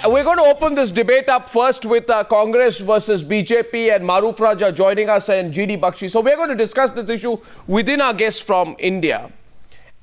we're going to open this debate up first with Congress versus BJP and Maroof Raja joining us and GD Bakshi. So we're going to discuss this issue within our guests from India.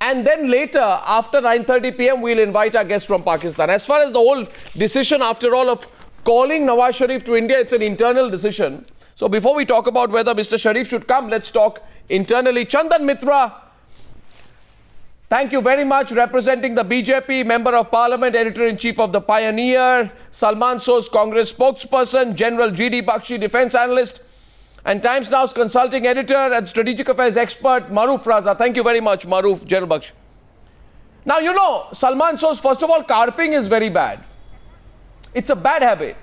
And then later, after 9:30 p.m., we'll invite our guests from Pakistan. As far as the whole decision, after all, of calling Nawaz Sharif to India, it's an internal decision. So before we talk about whether Mr. Sharif should come, let's talk internally. Chandan, Mitra, thank you very much. Representing the BJP, Member of Parliament, Editor-in-Chief of the Pioneer, Salman So's Congress spokesperson, General GD Bakshi, Defence Analyst, and Times Now's Consulting Editor and Strategic Affairs Expert, Maroof Raza. Thank you very much, Maroof, General Bakshi. Now, you know, Salman So's, first of all, carping is very bad. It's a bad habit.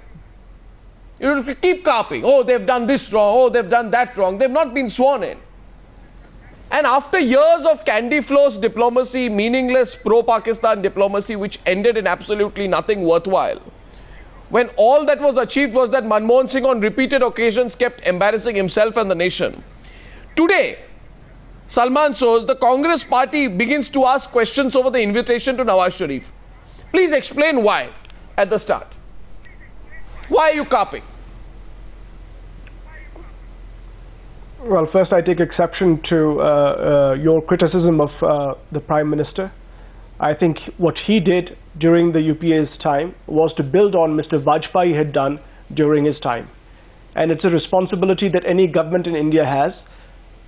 You know, keep carping. Oh, they've done this wrong. Oh, they've done that wrong. They've not been sworn in. And after years of candy floss diplomacy, meaningless pro-Pakistan diplomacy, which ended in absolutely nothing worthwhile, when all that was achieved was that Manmohan Singh on repeated occasions kept embarrassing himself and the nation. Today, Salman So's, the Congress party begins to ask questions over the invitation to Nawaz Sharif. Please explain why at the start. Why are you carping? Well, first I take exception to your criticism of the Prime Minister. I think what he did during the UPA's time was to build on Mr. Vajpayee had done during his time. And it's a responsibility that any government in India has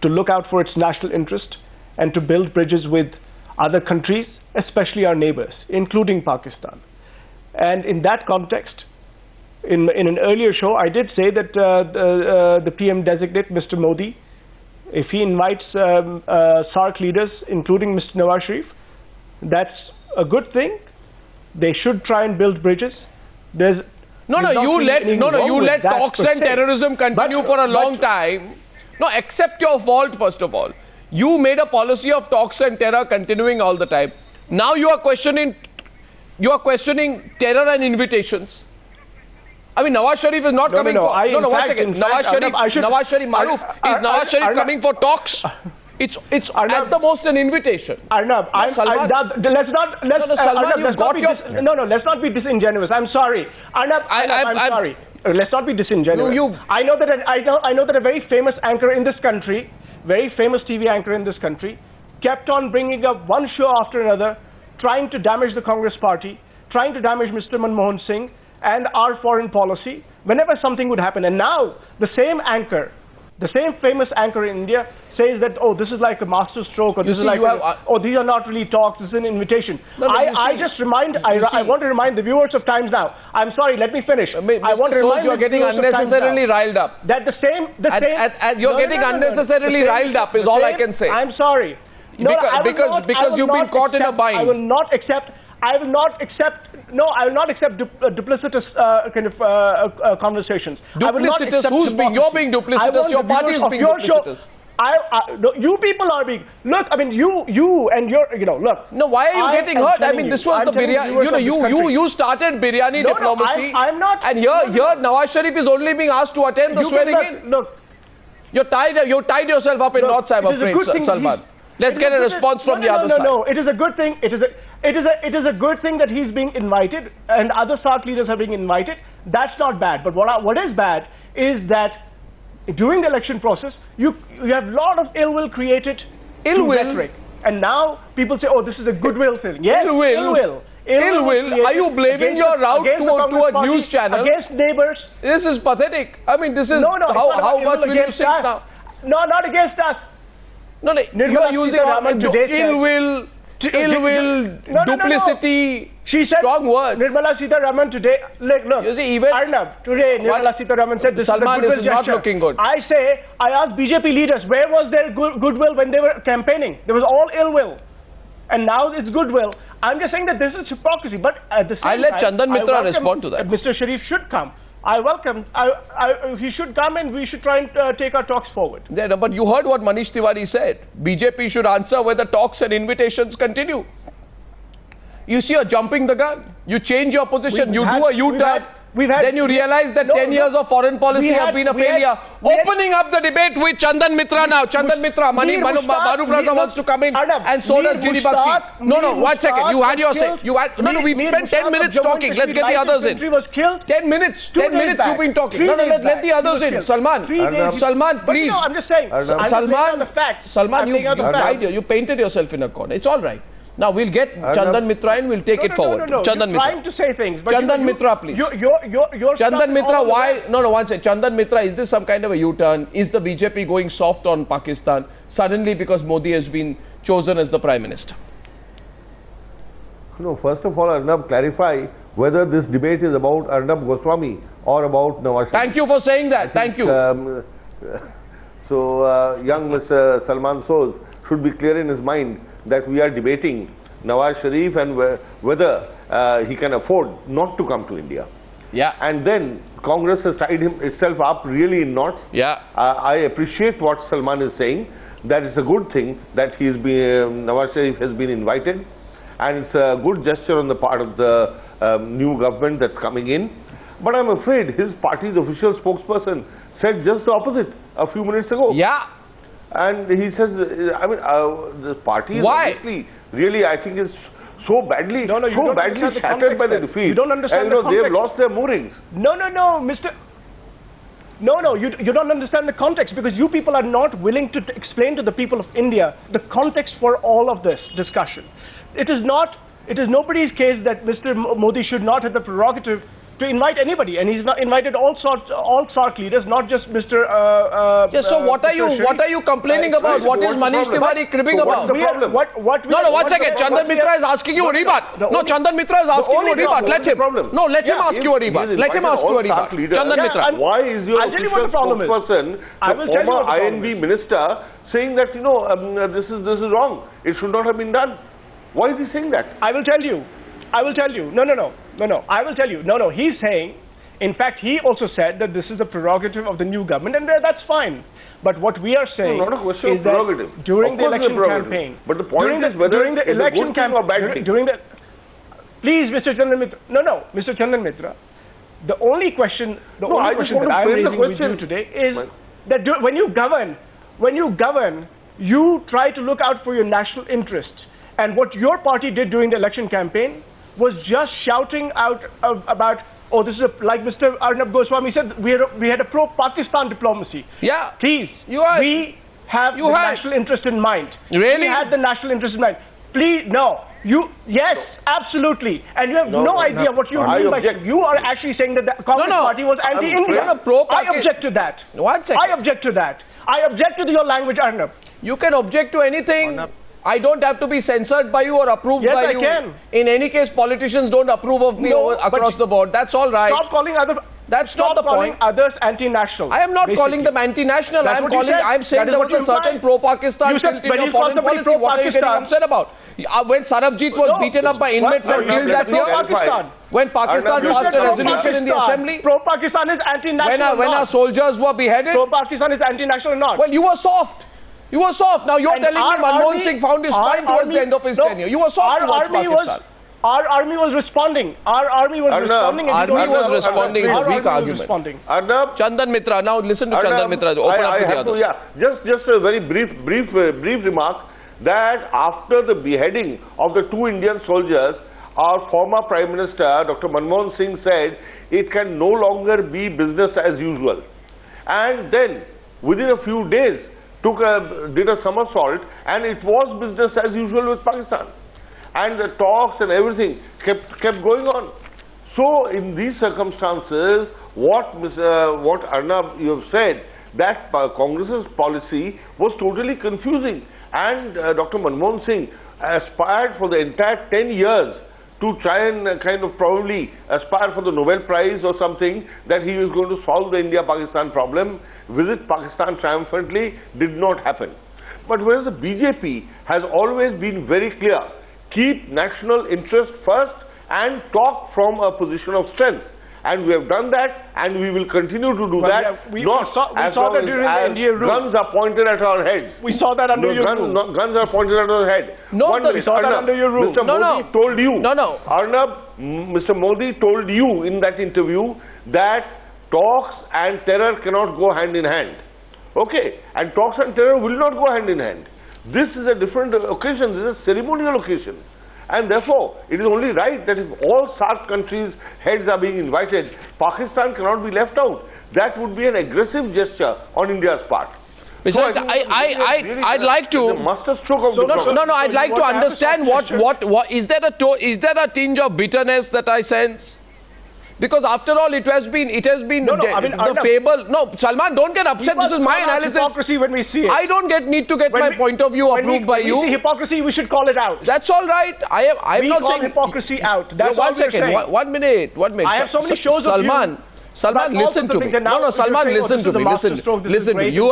to look out for its national interest and to build bridges with other countries, especially our neighbors, including Pakistan. And in that context, in an earlier show, I did say that the PM designate, Mr. Modi, if he invites SARC leaders, including Mr. Nawaz Sharif, that's a good thing. They should you let talks and terrorism continue for a long time. No, accept your fault, first of all. You made a policy of talks and terror continuing all the time. Now you are questioning terror and invitations. I mean, Nawaz Sharif is not coming for... One second. Nawaz Sharif, Maroof, is Nawaz Sharif coming for talks? It's Arnab, at the most an invitation. Arnab, let's not be disingenuous. I'm sorry. Arnab, I'm sorry. Let's not be disingenuous. I know that a very famous anchor in this country, very famous TV anchor in this country, kept on bringing up one show after another, trying to damage the Congress party, trying to damage Mr. Manmohan Singh and our foreign policy whenever something would happen. And now the same anchor, the same famous anchor in India says that, oh, this is like a master stroke, or this is like, oh, these are not really talks, this is an invitation. I want to remind the viewers of Times Now. I'm sorry, let me finish. I want to remind you're getting unnecessarily riled up. That you're getting unnecessiply riled up is all I can say. I'm sorry. Because you've been caught in a bind. I will not accept duplicitous conversations. Duplicitous? Who's being? You're being duplicitous. Your party is being duplicitous. No, you people are being. Look, I mean, you and your, look. No, why are you getting hurt? I mean, this was the biryani. You started biryani diplomacy. I'm not. And here, Nawaz Sharif is only being asked to attend the swearing in. Look, you tied yourself up in knots, I'm afraid, Salman. Let's get a response from the other side. No, it is a good thing. It is a good thing that he's being invited and other SARC leaders are being invited. That's not bad. But what is bad is that during the election process, you have a lot of ill will created. Ill will? Rhetoric. And now people say, oh, this is a goodwill thing. Yes, ill will. Ill will? Are you blaming your route to a news channel? Against neighbors. This is pathetic. I mean, this is... How much will you sit now? No, not against us. No, you are using ill will, duplicity, She said, strong words. Nirmala Sitharaman today, look, you see, even Arnab, today Nirmala Sitharaman said this Salman, is a this is not looking good. I asked BJP leaders, where was their goodwill when they were campaigning? There was all ill will. And now it's goodwill. I'm just saying that this is hypocrisy. But at the same time, I'll let Chandan Mitra respond to that. Mr. Sharif should come. I welcome. He should come and we should try and take our talks forward. Yeah, no, but you heard what Manish Tiwari said. BJP should answer whether talks and invitations continue. You see, you're jumping the gun. You change your position. You do a U-turn. Then you realize that 10 years of foreign policy have been a failure. Opening up the debate with Chandan Mitra now. Chandan Mitra, Maroof Raza wants to come in, and so does GD Bakshi. No, 1 second. You had your say. We spent 10 minutes talking. Let's get the others in. 10 minutes you've been talking. Let the others in. Salman, please. I'm just saying. Salman, you painted yourself in a corner. It's all right. Now we'll get Chandan Mitra and we'll take it forward. Chandan Mitra. Trying to say things. But Chandan Mitra, please. You're Chandan Mitra, why? No, 1 second. Chandan Mitra, is this some kind of a U-turn? Is the BJP going soft on Pakistan suddenly because Modi has been chosen as the Prime Minister? No, first of all, Arnab, clarify whether this debate is about Arnab Goswami or about Nawaz Sharif. Thank you for saying that. Thank you. Young Mr. Salman Soz should be clear in his mind that we are debating Nawaz Sharif and whether he can afford not to come to India. Yeah. And then Congress has tied itself up really in knots. Yeah. I appreciate what Salman is saying. That it's a good thing that Nawaz Sharif has been invited. And it's a good gesture on the part of the new government that's coming in. But I'm afraid his party's official spokesperson said just the opposite a few minutes ago. Yeah. And he says, the party is obviously, really, I think, is so badly shattered by the defeat. You don't understand the context. They've lost their moorings. No, Mr. No, you don't understand the context, because you people are not willing to explain to the people of India the context for all of this discussion. It is nobody's case that Mr. Modi should not have the prerogative to invite anybody, and he's not invited all SARC leaders, not just Mr. So what are you complaining about? What is Manish Tiwari cribbing about? Problem? No, 1 second. Chandan Mitra is asking you a rebut. No, Chandan Mitra is asking you a rebut. Let him. No, let him ask you a rebut. Let him ask you a rebut. Chandan Mitra. Why is your official spokesperson, the former INB minister, saying that this is wrong? It should not have been done. Why is he saying that? I will tell you. No. I will tell you. No. He's saying, in fact, he also said that this is a prerogative of the new government, and that's fine. But what we are saying not a question is of prerogative. That during the election campaign, but the point is whether during the election campaign, please, Mr. Chandan Mitra. No, Mr. Chandan Mitra. The only question that I'm raising with you today is that when you govern, you try to look out for your national interests. And what your party did during the election campaign was just shouting out about, this is like Mr. Arnab Goswami said, we had a pro-Pakistan diplomacy. Yeah. Please, we have the national interest in mind. Really? We had the national interest in mind. Please, no. Yes, absolutely. And you have no idea what you mean by it. You are actually saying that the Congress party was anti-India. I object to that. 1 second. I object to that. I object to your language, Arnab. You can object to anything. Arnab. I don't have to be censored by you or approved by you. Yes, I can. In any case, politicians don't approve of me across the board. That's all right. Stop calling others. That's not the point. Others anti-national. I am not calling them anti-national. I'm saying there was a certain pro-Pakistan tilt in your foreign policy. What are you getting upset about? When Sarabjit was beaten up by inmates and killed that year? When Pakistan passed a resolution in the assembly? Pro-Pakistan is anti-national. When our soldiers were beheaded? Pro-Pakistan is anti-national or not? Well, you were soft. You were soft. Now you're telling me Manmohan Singh found his spine towards the end of his tenure. You were soft towards Pakistan. Our army was responding. Our army was responding. Army was responding is a weak argument. Arnab, Chandan Mitra. Now listen to Chandan Mitra. Open up to the others. Just a very brief remark that after the beheading of the 2 Indian soldiers, our former Prime Minister, Dr. Manmohan Singh, said it can no longer be business as usual. And then, within a few days, did a somersault, and it was business as usual with Pakistan. And the talks and everything kept going on. So, in these circumstances, what Arnab, you have said, that Congress's policy was totally confusing. And Dr. Manmohan Singh aspired for the entire 10 years to try and kind of probably aspire for the Nobel Prize or something, that he was going to solve the India-Pakistan problem, visit Pakistan triumphantly, did not happen. But whereas the BJP has always been very clear, keep national interest first and talk from a position of strength. and we have done that, and we will continue to do that. We not saw as that long during the India rule. guns are pointed at our heads. We saw that under your rule. Guns are pointed at our head. No, We saw that under your rule. Mr. Modi told you. Arnab, Mr. Modi told you in that interview that talks and terror cannot go hand in hand. Okay, and talks and terror will not go hand in hand. This is a different occasion. This is a ceremonial occasion. And therefore, it is only right that if all SAARC countries' heads are being invited, Pakistan cannot be left out. That would be an aggressive gesture on India's part. So I'd like to. I'd like to understand what is there a tinge of bitterness that I sense? Because after all, it has been the fable. No, Salman, don't get upset. This is my analysis. Hypocrisy when we see it. I don't need to get my point of view approved by you. When we see hypocrisy, we should call it out. That's all right. I'm not saying hypocrisy out. That's one second. 1 minute. 1 minute. I have so many shows of you. Salman, listen to me. No, Salman, listen to me. Listen to me. You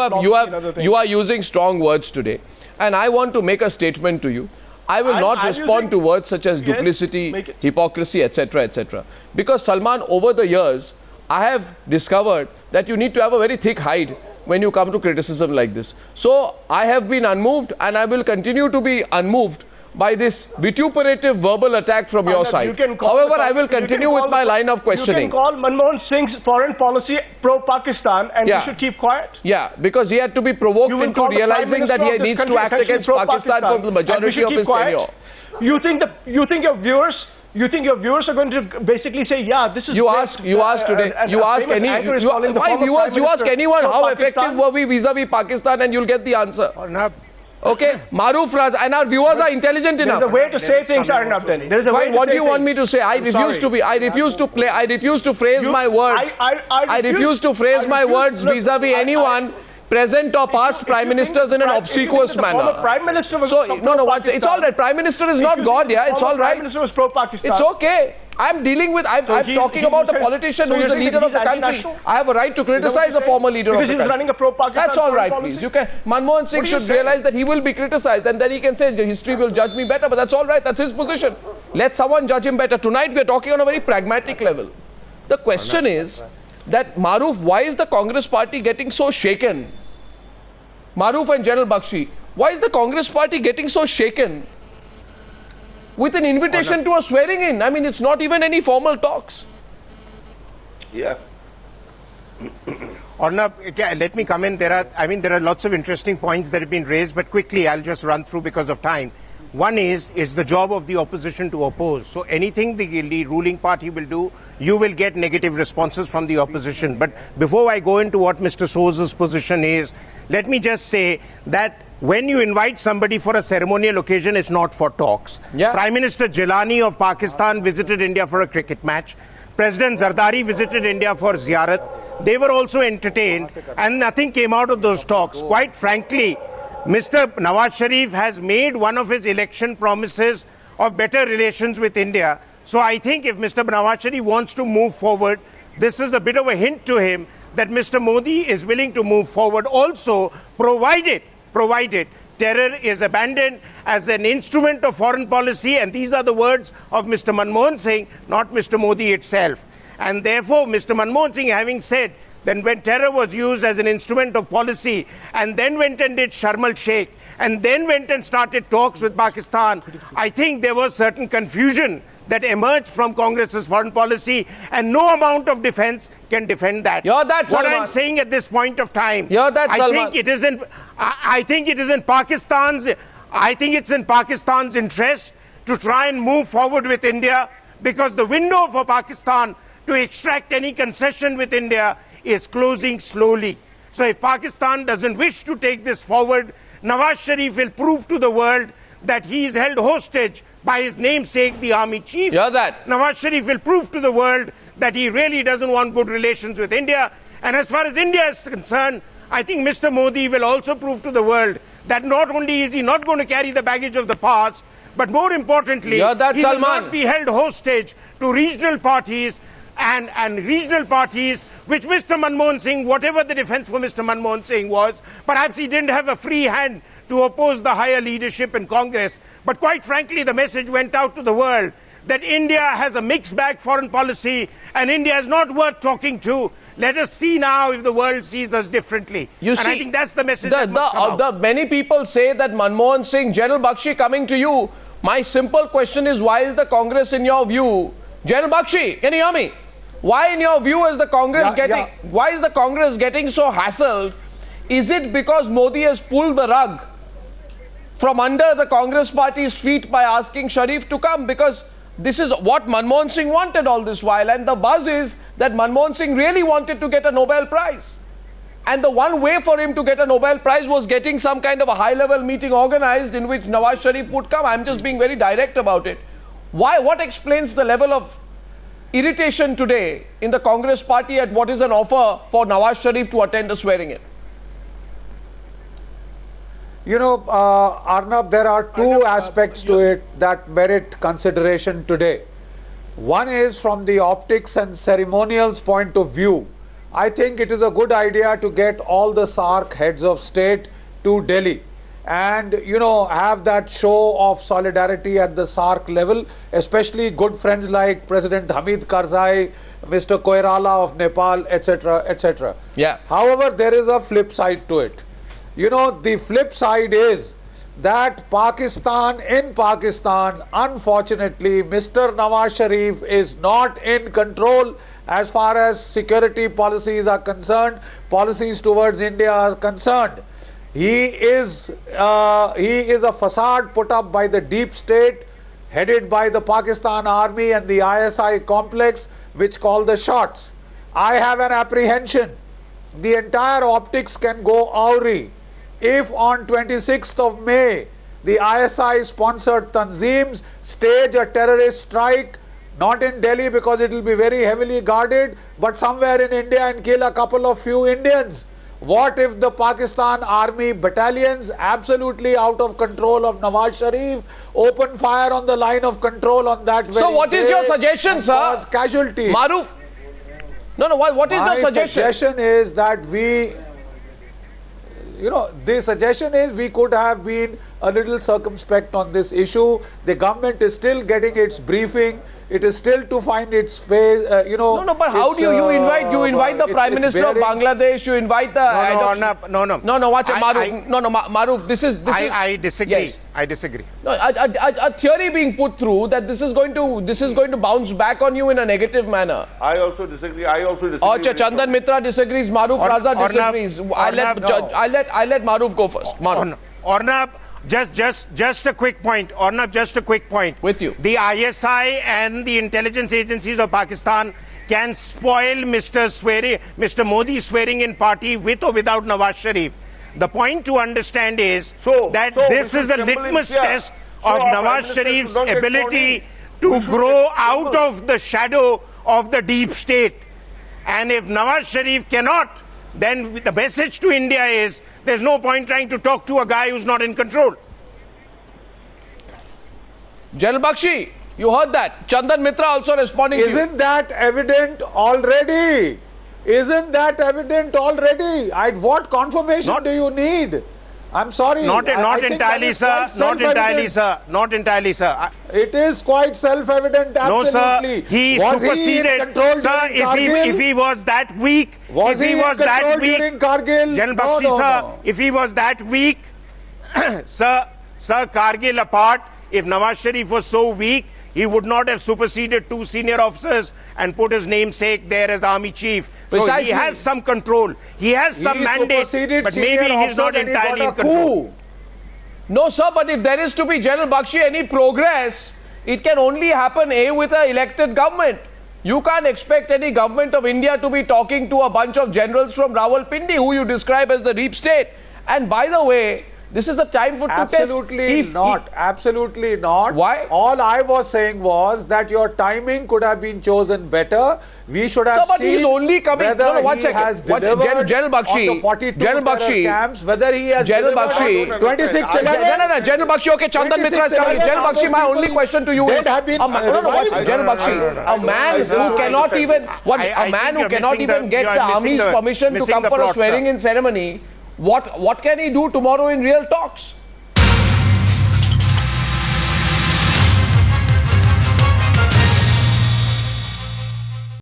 are using strong words today, and I want to make a statement to you. I will not respond to words such as duplicity, hypocrisy, etc., etc. Because Salman, over the years, I have discovered that you need to have a very thick hide when you come to criticism like this. So I have been unmoved, and I will continue to be unmoved by this vituperative verbal attack from your side. However, I will continue with my line of questioning. You can call Manmohan Singh's foreign policy pro-Pakistan and you should keep quiet? Yeah, because he had to be provoked into realizing that he needs to act against Pakistan for the majority of his tenure. You think your viewers are going to basically say, yeah, this is... You ask anyone how effective were we vis-a-vis Pakistan, and you'll get the answer. Okay, Maroof, Raza, and our viewers are intelligent enough. There's a way to say things, Arnab, then. Fine, what do you want me to say? I refuse to phrase my words. I refuse to phrase my words vis-a-vis anyone, present or past prime ministers, in an obsequious manner. So, it's all right. Prime Minister is not God, yeah, it's all right. It's okay. I'm talking about a politician who is the leader of the country. I have a right to criticize a former leader of the country. That's all right, please. Manmohan Singh should realize that he will be criticized, and then he can say history will judge me better, but that's all right. That's his position. Let someone judge him better. Tonight we are talking on a very pragmatic level. The question is that Maroof, why is the Congress party getting so shaken? Maroof and General Bakshi, why is the Congress party getting so shaken with an invitation to a swearing in? I mean, it's not even any formal talks. Yeah. Arnab, let me come in. There are lots of interesting points that have been raised, but quickly I'll just run through because of time. One is the job of the opposition to oppose. So anything the ruling party will do, you will get negative responses from the opposition. But before I go into what Mr. Sosa's position is, let me just say that when you invite somebody for a ceremonial occasion, it's not for talks. Yeah. Prime Minister Jilani of Pakistan visited India for a cricket match. President Zardari visited India for ziyarat. They were also entertained, and nothing came out of those talks. Quite frankly, Mr. Nawaz Sharif has made one of his election promises of better relations with India. So I think if Mr. Nawaz Sharif wants to move forward, this is a bit of a hint to him that Mr. Modi is willing to move forward, also provided terror is abandoned as an instrument of foreign policy, and these are the words of Mr. Manmohan Singh, not Mr. Modi itself. And therefore, Mr. Manmohan Singh having said, then when terror was used as an instrument of policy, and then went and did Sharm el-Sheikh, and then went and started talks with Pakistan, I think there was certain confusion that emerged from Congress's foreign policy, and no amount of defense can defend that. What I'm saying at this point of time, I think it's in Pakistan's interest to try and move forward with India, because the window for Pakistan to extract any concession with India is closing slowly. So if Pakistan doesn't wish to take this forward, Nawaz Sharif will prove to the world that he is held hostage by his namesake, the army chief. Nawaz Sharif will prove to the world that he really doesn't want good relations with India. And as far as India is concerned, I think Mr. Modi will also prove to the world that not only is he not going to carry the baggage of the past, but more importantly, he will not be held hostage to regional parties and regional parties, which Mr. Manmohan Singh, whatever the defense for Mr. Manmohan Singh was, perhaps he didn't have a free hand to oppose the higher leadership in Congress. But quite frankly, the message went out to the world that India has a mixed bag foreign policy and India is not worth talking to. Let us see now if the world sees us differently. I think that's the message that must come out. Many people say that Manmohan Singh, General Bakshi, coming to you. My simple question is, why is the Congress, in your view, General Bakshi, can you hear me? Why, in your view, is the Congress why is the Congress getting so hassled? Is it because Modi has pulled the rug from under the Congress party's feet by asking Sharif to come? Because this is what Manmohan Singh wanted all this while, and the buzz is that Manmohan Singh really wanted to get a Nobel Prize. And the one way for him to get a Nobel Prize was getting some kind of a high-level meeting organized in which Nawaz Sharif would come. I'm just being very direct about it. Why? What explains the level of irritation today in the Congress party at what is an offer for Nawaz Sharif to attend the swearing-in? You know, Arnab, there are two aspects to it that merit consideration today. One is from the optics and ceremonials point of view. I think it is a good idea to get all the SAARC heads of state to Delhi and, you know, have that show of solidarity at the SAARC level, especially good friends like President Hamid Karzai, Mr. Koirala of Nepal, etc., etc. Yeah. However, there is a flip side to it. You know, the flip side is that Pakistan, unfortunately, Mr. Nawaz Sharif is not in control as far as security policies are concerned, policies towards India are concerned. He is a facade put up by the deep state, headed by the Pakistan Army and the ISI complex, which call the shots. I have an apprehension. The entire optics can go awry if on 26th of May, the ISI-sponsored Tanzeems stage a terrorist strike, not in Delhi because it will be very heavily guarded, but somewhere in India and kill a couple of few Indians. What if the Pakistan Army battalions, absolutely out of control of Nawaz Sharif, open fire on the line of control on that very day? So what is your suggestion, sir? Cause casualties. Maroof? No, what is the suggestion? My suggestion is that the suggestion is we could have been a little circumspect on this issue. The government is still getting its briefing. It is still to find its phase, No, but how do you invite the Prime Minister of Bangladesh, you invite the... No, watch it, Maroof. Maroof, this is... I disagree. Yes. I disagree. No, a theory being put through that this is going to bounce back on you in a negative manner. I also disagree. Chandan Mitra disagrees. Maroof Raza disagrees. I'll let Maroof go first. Arnab, just a quick point. Arnab, just a quick point. With you. The ISI and the intelligence agencies of Pakistan can spoil Mr. Modi's swearing in party with or without Nawaz Sharif. The point to understand is that this is a litmus test of Nawaz Sharif's ability to grow out of the shadow of the deep state. And if Nawaz Sharif cannot, then the message to India is there's no point trying to talk to a guy who's not in control. General Bakshi, you heard that. Chandan Mitra also responding to you. Isn't that evident already? Isn't that evident already? What confirmation do you need? I'm sorry. Not entirely, sir. Not entirely, sir. Not entirely, sir. It is quite self-evident. No, absolutely. sir. He superseded. Sir, if he was that weak, General Bakshi, sir, if he was that weak, sir, Kargil apart, if Nawaz Sharif was so weak, he would not have superseded two senior officers and put his namesake there as army chief. So he has some control. He has some mandate, but maybe he's not entirely in control. No, sir, but if there is to be, General Bakshi, any progress, it can only happen, with an elected government. You can't expect any government of India to be talking to a bunch of generals from Rawalpindi, who you describe as the deep state. And by the way, this is the time for Absolutely not. Absolutely not. Why? All I was saying was that your timing could have been chosen better. We should have but he's only coming. Whether he has delivered General Bakshi, on the 42 General Bakshi, camps, whether he has General delivered Bakshi, on 26/11. No, General Bakshi, okay, Chandan Mitra is coming. General Bakshi, my only question to you is, General Bakshi, a man who cannot even get the army's permission to come for a swearing-in ceremony, what can he do tomorrow in real talks?